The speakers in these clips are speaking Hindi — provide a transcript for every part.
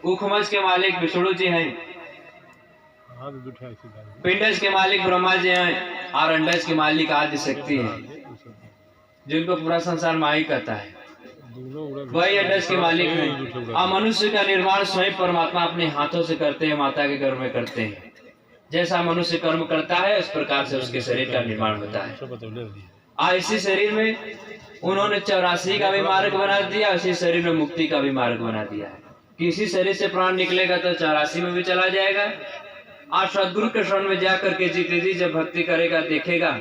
उखमज के मालिक विष्णु जी हैं, पिंडज के मालिक ब्रह्मा जी हैं और अंडज के मालिक आदि शक्ति है, जिनको पूरा संसार माई कहता है, वही अंडज के मालिक हैं। और मनुष्य का निर्माण स्वयं परमात्मा अपने हाथों से करते हैं, माता के गर्भ में करते हैं। जैसा मनुष्य कर्म करता है उस प्रकार से उसके शरीर का निर्माण होता है। और इसी शरीर में उन्होंने 84 का भी मार्ग बना दिया, उसी शरीर में मुक्ति का भी मार्ग बना दिया है कि इसी शरीर से प्राण निकलेगा तो 84 में भी चला जाएगा, और सदगुरु के शरण में जाकर के जीते जी जब भक्ति करेगा देखेगा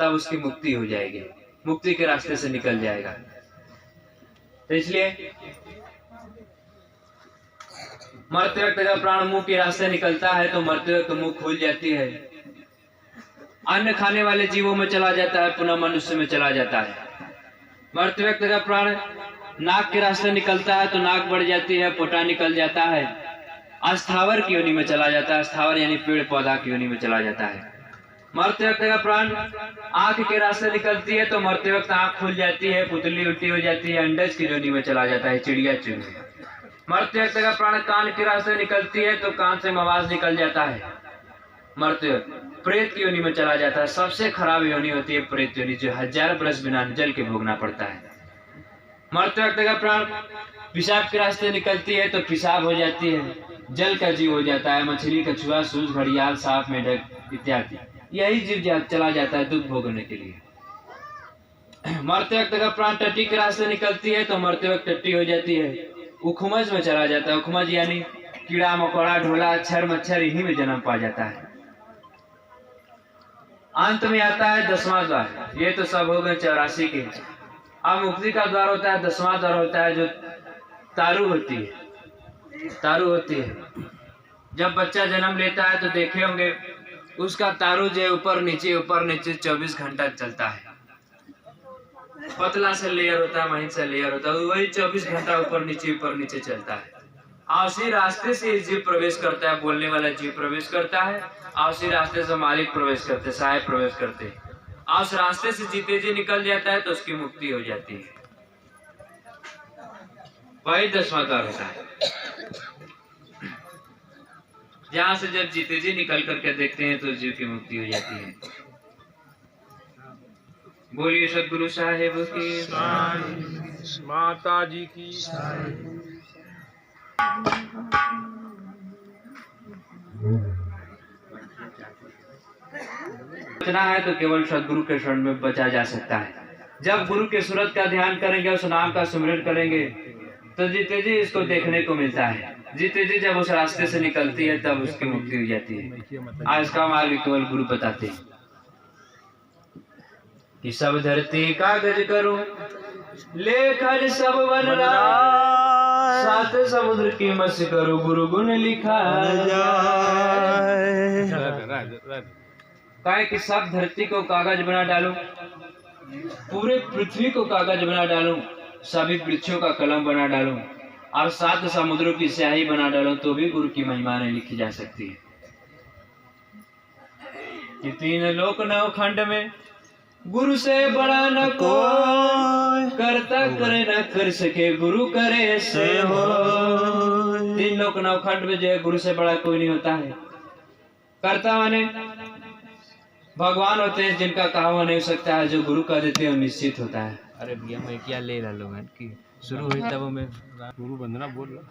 तब उसकी मुक्ति हो जाएगी, मुक्ति के रास्ते से निकल जाएगा। तो इसलिए मरते वक्त जब प्राण मुंह के रास्ते निकलता है तो मरते वक्त मुंह खुल जाती है, अन्न खाने वाले जीवों में चला जाता है, पुनः मनुष्य में चला जाता है। मरते वक्त जब प्राण नाक के रास्ते निकलता है तो नाक बढ़ जाती है, पोटा निकल जाता है, अस्थावर की योनि में चला जाता है, अस्थावर यानी पेड़ पौधा की योनि में चला जाता है। मरते वक्त का प्राण आंख के रास्ते निकलती है तो मरते वक्त आंख खुल जाती है, पुतली उल्टी हो जाती है, अंडज की योनि में चला जाता है, चिड़िया चुनी। मरते वक्त का प्राण कान के रास्ते निकलती है तो कान से आवाज निकल जाता है, मरते वक्त प्रेत की योनि में चला जाता है। सबसे खराब योनि होती है प्रेत योनि, जो 1000 बरस बिना जल के भोगना पड़ता है। मरते वक्त का प्राण पेशाब के रास्ते निकलती है तो पेशाब हो जाती है, जल का जीव हो जाता है, मछली, कछुआ, सूज, घड़ियाल, सांप, मेढक इत्यादि, यही जीव चला जाता है दूध भोगने के लिए। मरते वक्त का प्राण टट्टी के रास्ते निकलती है तो मरते वक्त टट्टी हो जाती है, उखमज में चला जाता है। उखमज यानी कीड़ा मकोड़ा, ढोला, छर मच्छर, इन्हीं में जन्म पा जाता है। अंत में आता है 10वां द्वार। ये तो सब हो गए 84 के। अब मुक्ति का द्वार होता है 10वां द्वार होता है, जो तारू होती है, तारू होती है। जब बच्चा जन्म लेता है तो देखे होंगे उसका तारू जो है ऊपर नीचे 24 घंटा चलता है। पतला से लेयर होता है, महीन से लेयर होता है, वही 24 घंटा ऊपर नीचे चलता है। और उसी रास्ते से जीव प्रवेश करता है, बोलने वाला जीव प्रवेश करता है, और उसी रास्ते से मालिक प्रवेश करते, साहेब प्रवेश करते, और उस रास्ते से जीते जी निकल जाता है तो उसकी मुक्ति हो जाती है। वही 10वां द्वार होता है, जहाँ से जब जीते जी निकल करके देखते हैं तो जीव की मुक्ति हो जाती है। बोलिए सदगुरु साहेब की, माता जी की। बचना है तो केवल सदगुरु के शरण में बचा जा सकता है। जब गुरु के सूरत का ध्यान करेंगे, उस नाम का सुमिरन करेंगे तो जीते जी इसको देखने को मिलता है। जीते जी जब उस रास्ते से निकलती है तब उसकी मुक्ति हो जाती है। आज का मार्ग केवल गुरु बताते हैं कि सब धरती कागज करो, लेखन सब वन राय, सात समुद्र की मस करो, गुरु गुण लिखा जाए। कहे कि सब धरती को कागज बना डालो, पूरे पृथ्वी को कागज बना डालो, सभी वृक्षों का कलम बना डालो, और 7 समुद्रों की स्याही बना डालो, तो भी गुरु की महिमा नहीं लिखी जा सकती है। कि 3 लोक 9 खंड में गुरु से बड़ा न कोई, करता करे न कर सके, गुरु करे से हो। 3 लोक 9 खंड में जो है गुरु से बड़ा कोई नहीं होता है। करता माने भगवान होते हैं, जिनका कहा हुआ नहीं हो सकता है, जो गुरु कह देते हैं निश्चित होता है। अरे भैया मैं क्या ले रहा लोग की शुरू हुई तब मैं गुरु वंदना बोल रहा।